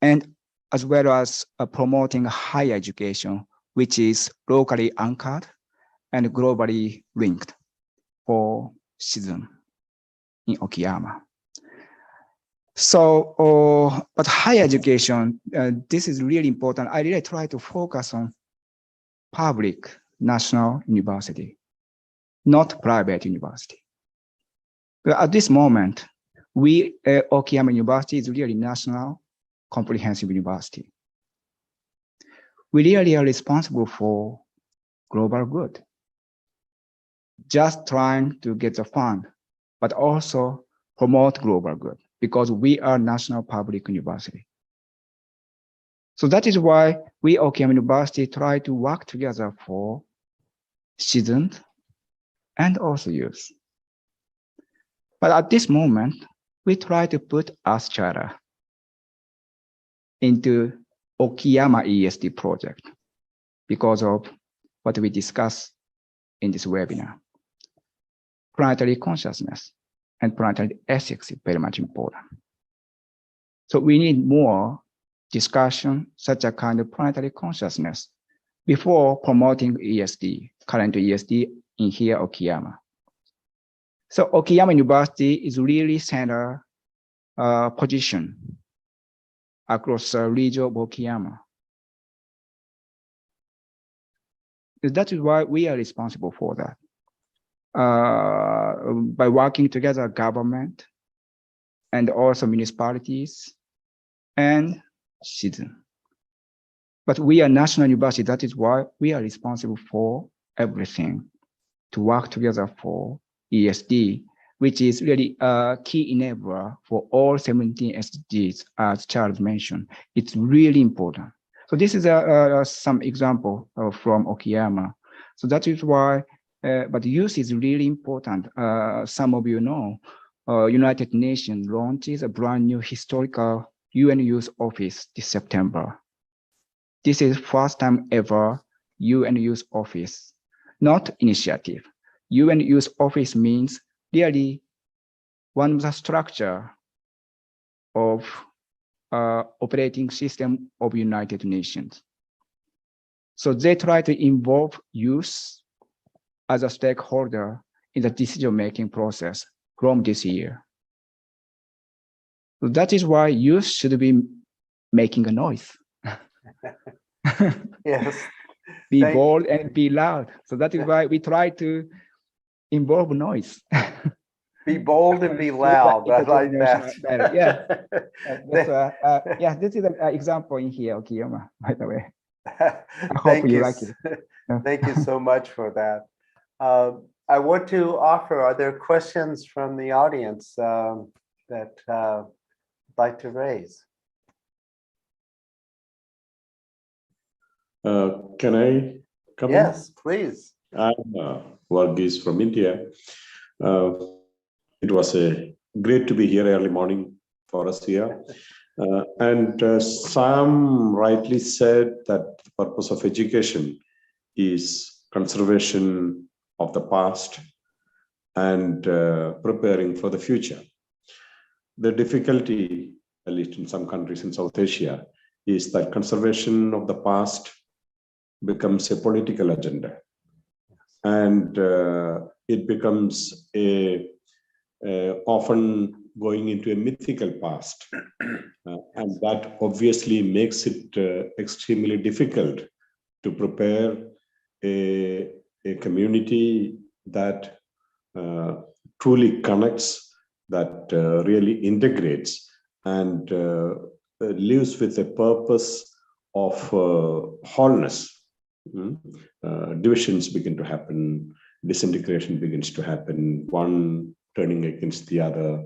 and as well as promoting higher education, which is locally anchored and globally linked for citizens in Okayama. So, but higher education, this is really important. I really try to focus on public national university, not private university. But at this moment, we, Okayama University is really national comprehensive university. We really are responsible for global good. Just trying to get the fund, but also promote global good because we are national public university. So that is why we, Okayama University, try to work together for students and also youth. But at this moment, we try to put Earth Charter into Okayama ESD project because of what we discussed in this webinar. Planetary consciousness and planetary ethics is very much important. So we need more discussion, such a kind of planetary consciousness before promoting ESD, current ESD in here, Okayama. So Okayama University is really center position across the region of Okayama. That is why we are responsible for that. By working together, government and also municipalities and citizens. But we are national university. That is why we are responsible for everything to work together for ESD, which is really a key enabler for all 17 SDGs, as Charles mentioned. It's really important. So this is some example from Okayama. So that is why, but youth is really important. Some of you know, United Nations launches a brand new historical UN Youth Office this September. This is first time ever UN Youth Office, not initiative. UN Youth Office means really one of the structure of operating system of United Nations. So they try to involve youth as a stakeholder in the decision-making process from this year. So that is why youth should be making a noise. Yes. Be bold and be loud. So that is why we try to involve noise. Be bold and be loud. I like that. Yeah. Yeah, this is an example in here, Okayama, by the way. I hope you like it. Thank you so much for that. I want to offer, are there questions from the audience that I'd like to raise? Can I come in? Yes, please. I'm Varghese from India. It was great to be here early morning for us here. And Sam rightly said that the purpose of education is conservation of the past and preparing for the future. The difficulty, at least in some countries in South Asia, is that conservation of the past becomes a political agenda. And it becomes often going into a mythical past. And that obviously makes it extremely difficult to prepare a community that truly connects, that really integrates and lives with a purpose of wholeness. Divisions begin to happen, disintegration begins to happen, one turning against the other.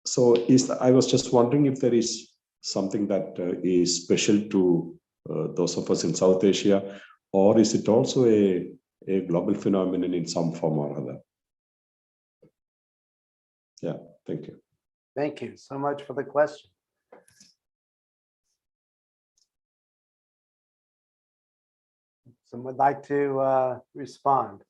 So I was just wondering if there is something that is special to those of us in South Asia, or is it also a a global phenomenon in some form or other. Yeah, thank you. Thank you so much for the question. Someone would like to respond?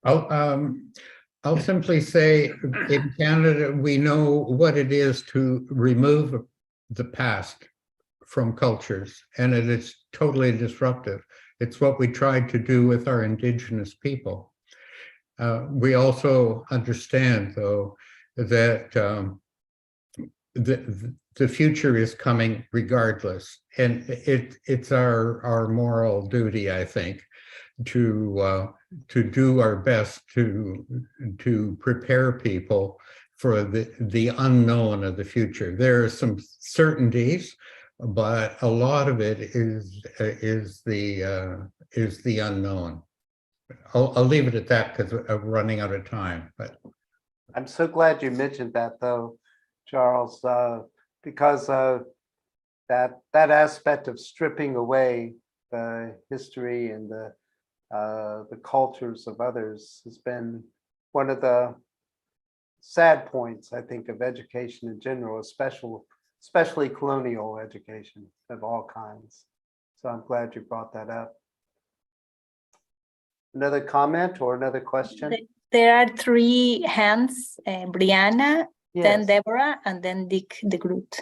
I'll simply say in Canada, we know what it is to remove the past from cultures, and it is totally disruptive. It's what we tried to do with our Indigenous people. We also understand, though, that the future is coming regardless, and it's our moral duty, I think, to do our best to prepare people for the unknown of the future. There are some certainties, but a lot of it is the unknown. I'll leave it at that because I'm running out of time. But I'm so glad you mentioned that, though, Charles, because that aspect of stripping away the history and the cultures of others has been one of the sad points, I think, of education in general, especially colonial education of all kinds. So I'm glad you brought that up. Another comment or another question? There are three hands, Brianna, then Yes. Deborah, and then Dick de Groot.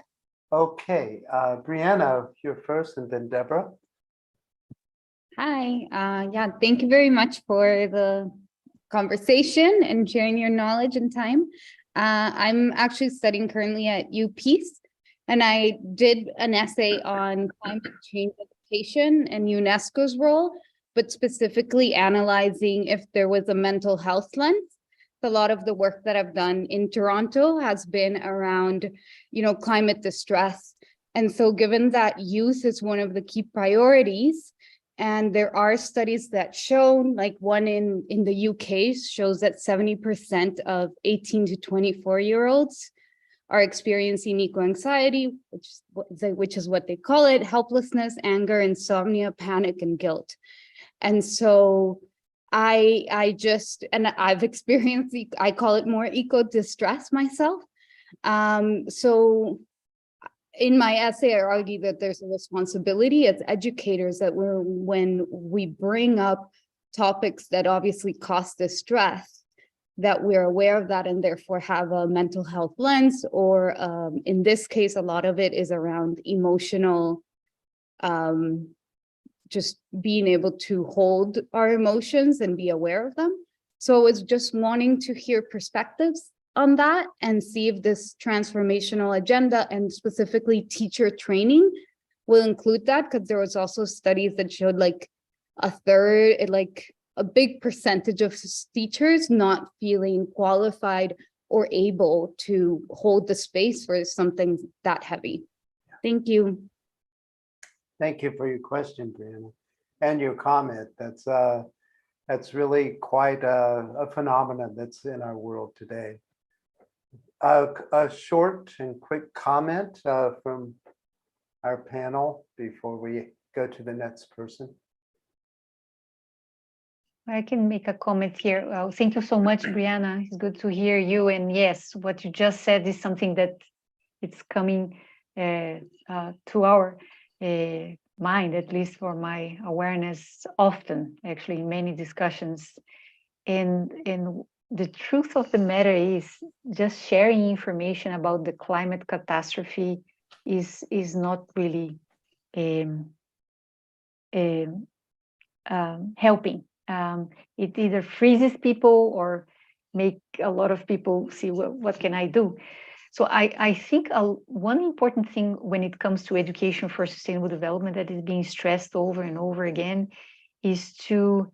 Okay, Brianna, you're first, and then Deborah. Hi, yeah, thank you very much for the conversation and sharing your knowledge and time. I'm actually studying currently at UPeace, and I did an essay on climate change education and UNESCO's role, but specifically analyzing if there was a mental health lens. A lot of the work that I've done in Toronto has been around, climate distress. And so given that youth is one of the key priorities, and there are studies that show, like one in the UK shows that 70% of 18 to 24-year-olds are experiencing eco-anxiety, which is what they call it, helplessness, anger, insomnia, panic, and guilt. And so I've experienced, I call it more eco-distress myself. So in my essay, I argue that there's a responsibility as educators that when we bring up topics that obviously cause distress, that we're aware of that and therefore have a mental health lens, or in this case, a lot of it is around emotional, just being able to hold our emotions and be aware of them. So it's just wanting to hear perspectives on that and see if this transformational agenda and specifically teacher training will include that, because there was also studies that showed like a big percentage of teachers not feeling qualified or able to hold the space for something that heavy. Thank you. Thank you for your question, Brianna, and your comment. That's really quite a phenomenon that's in our world today. A short and quick comment from our panel before we go to the next person. I can make a comment here. Thank you so much, Brianna. It's good to hear you. And yes, what you just said is something that it's coming to our mind, at least for my awareness, often, actually, in many discussions. And the truth of the matter is just sharing information about the climate catastrophe is not really helping. It either freezes people or make a lot of people see, well, what can I do? So I think one important thing when it comes to education for sustainable development that is being stressed over and over again is to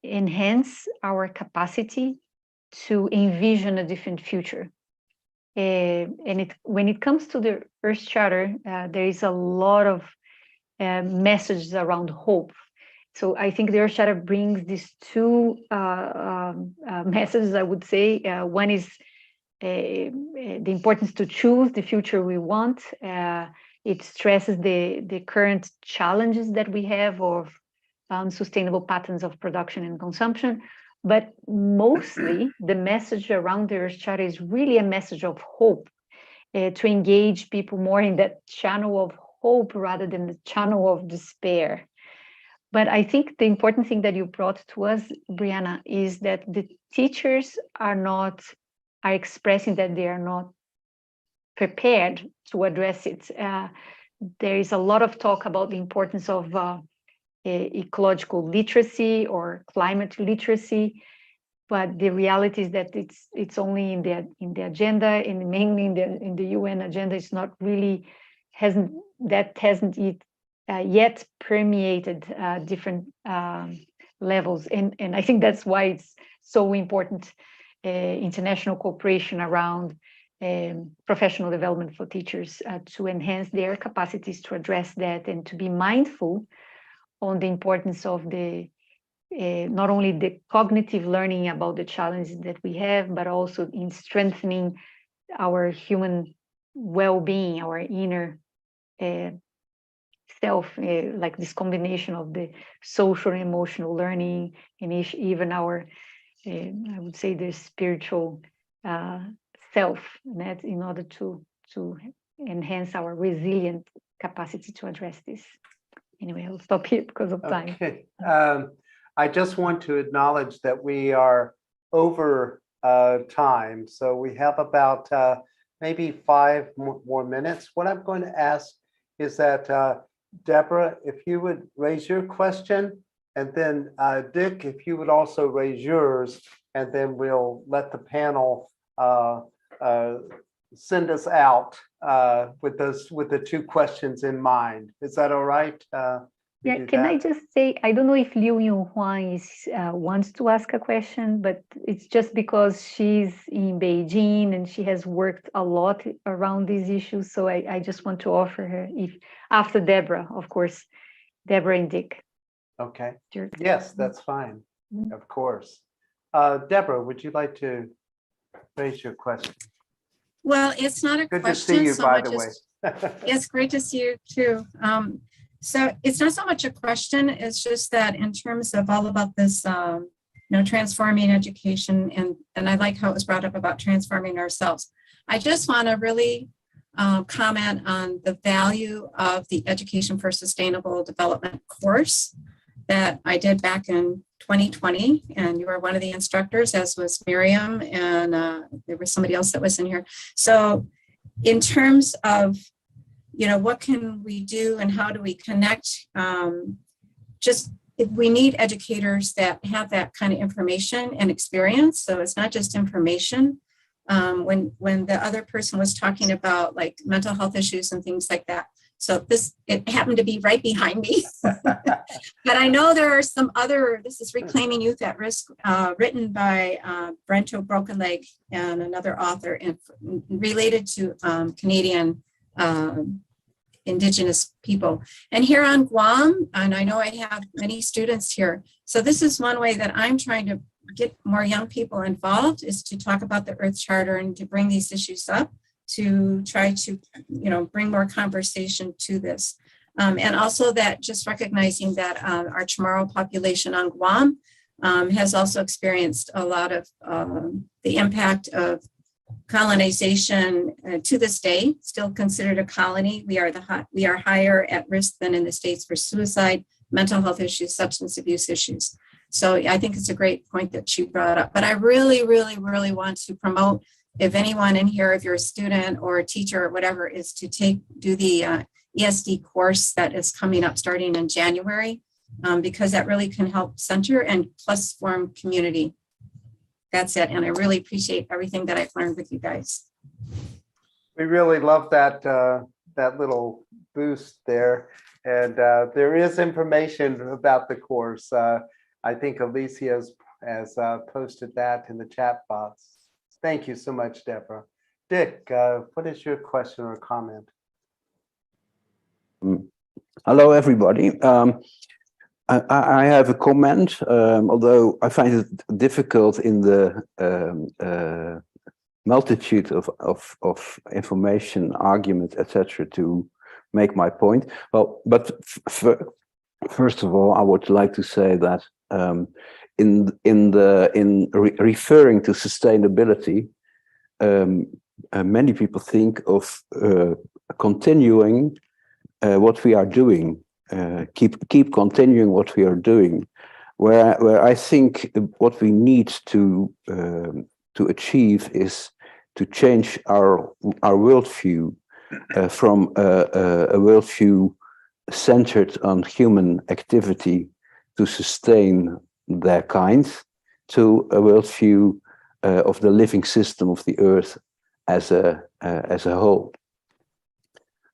enhance our capacity to envision a different future. And when it comes to the Earth Charter, there is a lot of messages around hope. So I think the Earth Charter brings these two messages, I would say. One is the importance to choose the future we want, It stresses the current challenges that we have of sustainable patterns of production and consumption. But mostly the message around the Earth Charter is really a message of hope, to engage people more in that channel of hope rather than the channel of despair. But I think the important thing that you brought to us, Brianna, is that the teachers are expressing that they are not prepared to address it. There is a lot of talk about the importance of ecological literacy or climate literacy, but the reality is that it's only in the agenda, and mainly in the UN agenda. It's not really hasn't yet permeated different levels, and I think that's why it's so important. International cooperation around professional development for teachers to enhance their capacities to address that, and to be mindful on the importance of the not only the cognitive learning about the challenges that we have, but also in strengthening our human well-being, our inner self, like this combination of the social and emotional learning, and even our, I would say, the spiritual self, that in order to enhance our resilient capacity to address this. Anyway, I'll stop here because of time. Okay. I just want to acknowledge that we are over time, so we have about maybe 5 more minutes. What I'm going to ask is that Deborah, if you would raise your question, and then Dick, if you would also raise yours, and then we'll let the panel send us out with the 2 questions in mind. Is that all right? Yeah, can I just say, I don't know if Liu Yun Huang wants to ask a question, but it's just because she's in Beijing and she has worked a lot around these issues. So I just want to offer her, if after Deborah, of course, Deborah and Dick. Okay. Sure. Yes, that's fine. Of course. Deborah, would you like to raise your question? Well, it's not a Good question. to see you, so by much the way. It's great to see you too. So it's not so much a question. It's just that in terms of all about this, transforming education, and I like how it was brought up about transforming ourselves. I just want to really comment on the value of the Education for Sustainable Development course that I did back in 2020, and you were one of the instructors, as was Miriam, and there was somebody else that was in here. So in terms of, what can we do and how do we connect? We need educators that have that kind of information and experience. So it's not just information. When the other person was talking about like mental health issues and things like that. So it happened to be right behind me. But I know there are some this is Reclaiming Youth at Risk, written by Brento Brokenleg and another author, and related to Canadian Indigenous people. And here on Guam, and I know I have many students here, so this is one way that I'm trying to get more young people involved, is to talk about the Earth Charter and to bring these issues up, to try to, bring more conversation to this. And also that just recognizing that our Chamorro population on Guam has also experienced a lot of the impact of colonization to this day, still considered a colony. We are higher at risk than in the States for suicide, mental health issues, substance abuse issues. So I think it's a great point that she brought up. But I really, really, really want to promote, if anyone in here, if you're a student or a teacher or whatever, is to do the ESD course that is coming up starting in January, because that really can help center and plus form community. That's it. And I really appreciate everything that I've learned with you guys. We really love that little boost there. And there is information about the course. I think Alicia has posted that in the chat box. Thank you so much, Deborah. Dick, what is your question or comment? Hello, everybody. I have a comment, although I find it difficult in the multitude of information, argument, etc., to make my point. Well, but first of all, I would like to say that referring to sustainability, many people think of continuing what we are doing, keep continuing what we are doing. Where I think what we need to achieve is to change our worldview from a worldview centered on human activity to sustain their kind, to a worldview of the living system of the earth as a whole.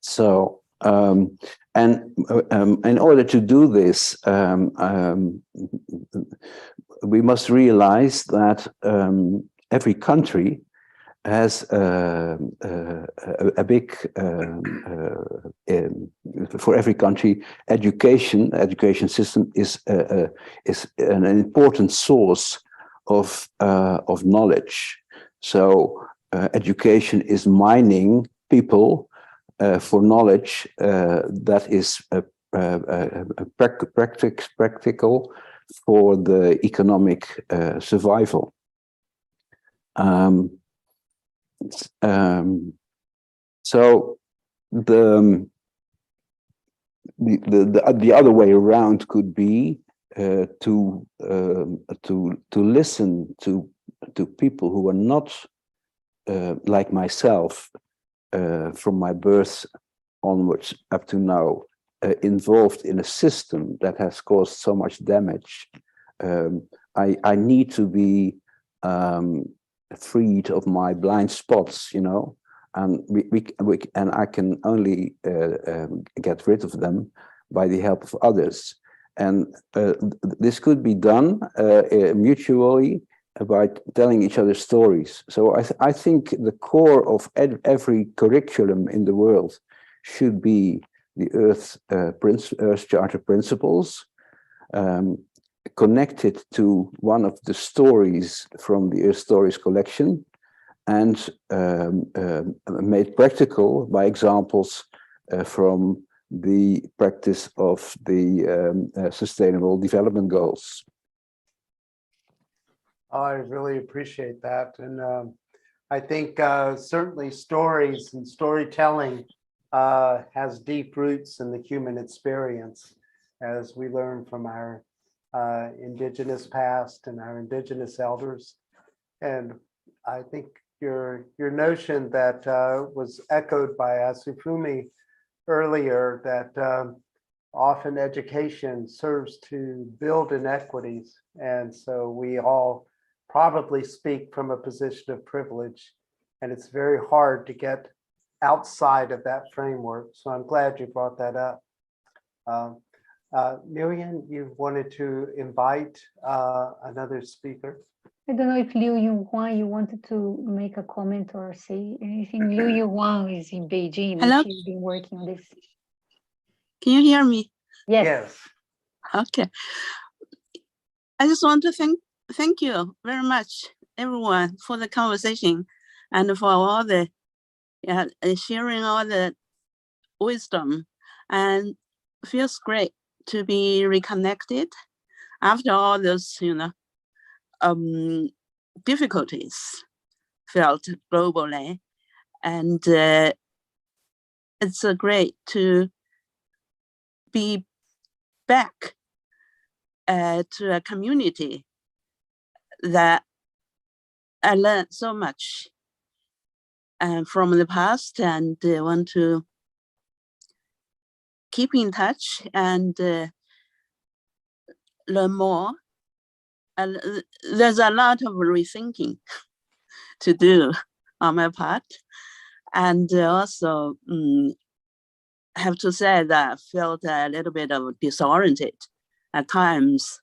So, and in order to do this, we must realize that every country has a big, for every country, education system is an important source of knowledge. So education is mining people for knowledge that is practical for the economic survival. So the other way around could be to listen to people who are not like myself from my birth onwards up to now involved in a system that has caused so much damage. I need to be freed of my blind spots, you know, and and I can only get rid of them by the help of others. And this could be done mutually by telling each other stories. So I think the core of every curriculum in the world should be the Earth Charter principles, connected to one of the stories from the Earth Stories collection, and made practical by examples from the practice of the Sustainable Development Goals. I really appreciate that. And I think certainly stories and storytelling has deep roots in the human experience, as we learn from our indigenous past and our indigenous elders. And I think your notion that was echoed by Atsufumi earlier, that often education serves to build inequities. And so we all probably speak from a position of privilege, and it's very hard to get outside of that framework. So I'm glad you brought that up. Mirian, you wanted to invite another speaker. I don't know if Liu Yuhuan, you wanted to make a comment or say anything. Liu Yuhuan is in Beijing. Hello? She's been working on this. Can you hear me? Yes. Yes. Okay. I just want to thank you very much, everyone, for the conversation and for all the sharing all the wisdom, and feels great to be reconnected after all those, difficulties felt globally. And it's great to be back to a community that I learned so much from the past, and want to keep in touch and learn more. And there's a lot of rethinking to do on my part, and also have to say that I felt a little bit of disoriented at times.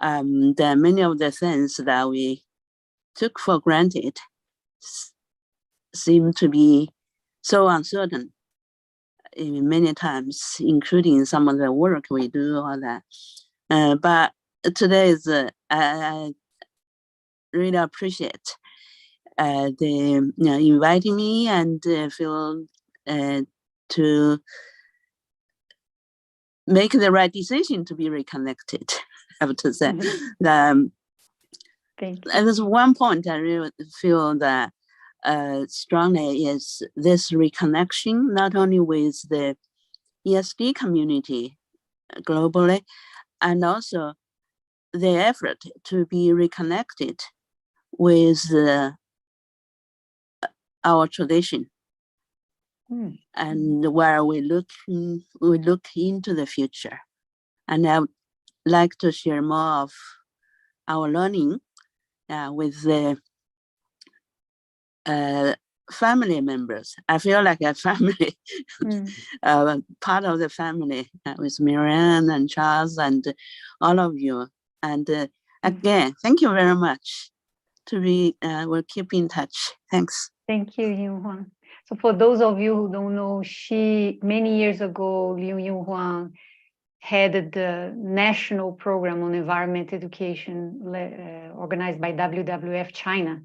That many of the things that we took for granted seem to be so uncertain many times, including some of the work we do, all that. But today is, I really appreciate the inviting me, and feel to make the right decision to be reconnected. I have to say. Thank you. And there's one point I really feel that strongly is this reconnection, not only with the ESD community globally, and also the effort to be reconnected with our tradition, and where we look into the future. And I would like to share more of our learning with the family members. I feel like a family, part of the family with Mirian and Charles and all of you. And again, thank you very much. We'll keep in touch. Thanks. Thank you, Liu Huang. So for those of you who don't know, many years ago, Liu Huang headed the national program on environment education organized by WWF China.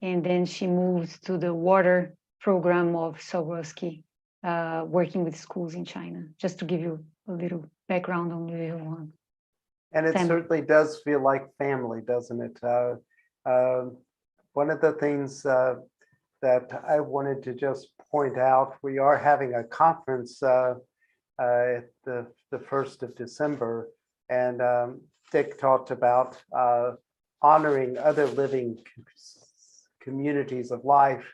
And then she moved to the water program of Swarovski, working with schools in China, just to give you a little background on Liu Huang. And it certainly does feel like family, doesn't it? One of the things that I wanted to just point out, we are having a conference at the 1st of December, and Dick talked about honoring other living communities of life,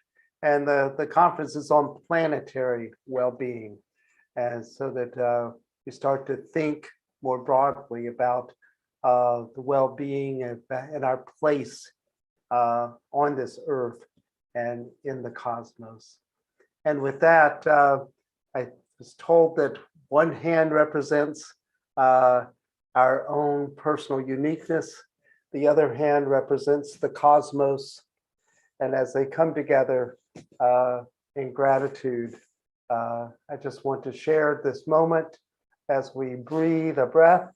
and the conference is on planetary well-being, and so that we start to think more broadly about the well-being and our place on this earth and in the cosmos. And with that, I was told that one hand represents our own personal uniqueness, the other hand represents the cosmos. And as they come together in gratitude, I just want to share this moment as we breathe a breath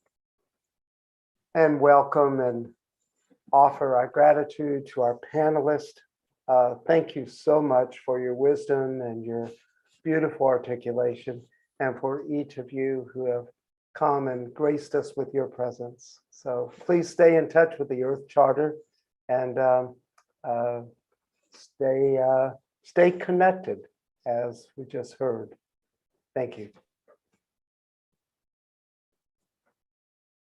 and welcome and offer our gratitude to our panelists. Thank you so much for your wisdom and your beautiful articulation, and for each of you who have come and graced us with your presence. So please stay in touch with the Earth Charter and stay connected, as we just heard. Thank you.